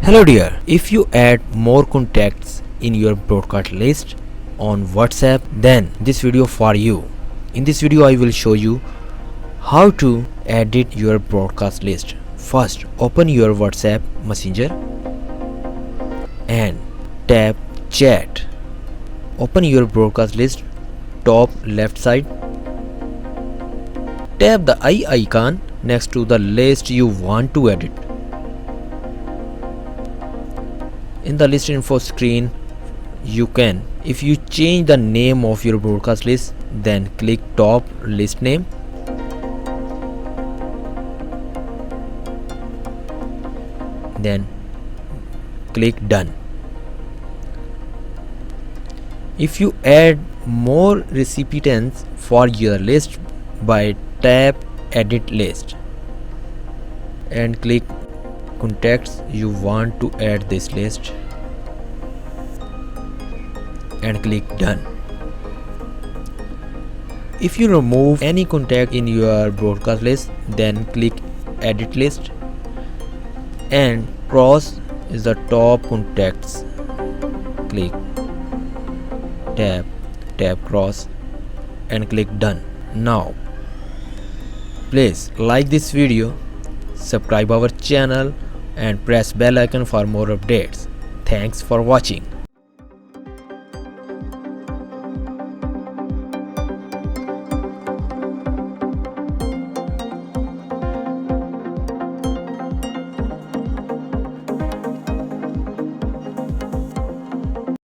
Hello dear, if you add more contacts in your broadcast list on WhatsApp, then this video for you. In this video I will show you how to edit your broadcast list. First, open your WhatsApp Messenger and tap chat. Open your broadcast list, top left side. Tap the eye icon next to the list you want to edit. In the list info screen, if you change the name of your broadcast list, then click top list name. Then click done. If you add more recipients for your list, by tap edit list and click contacts you want to add this list and click done. If you remove any contact in your broadcast list, then click edit list and cross is the top contacts. Click tap cross and click done. Now please like this video, subscribe our channel and press bell icon for more updates. Thanks for watching.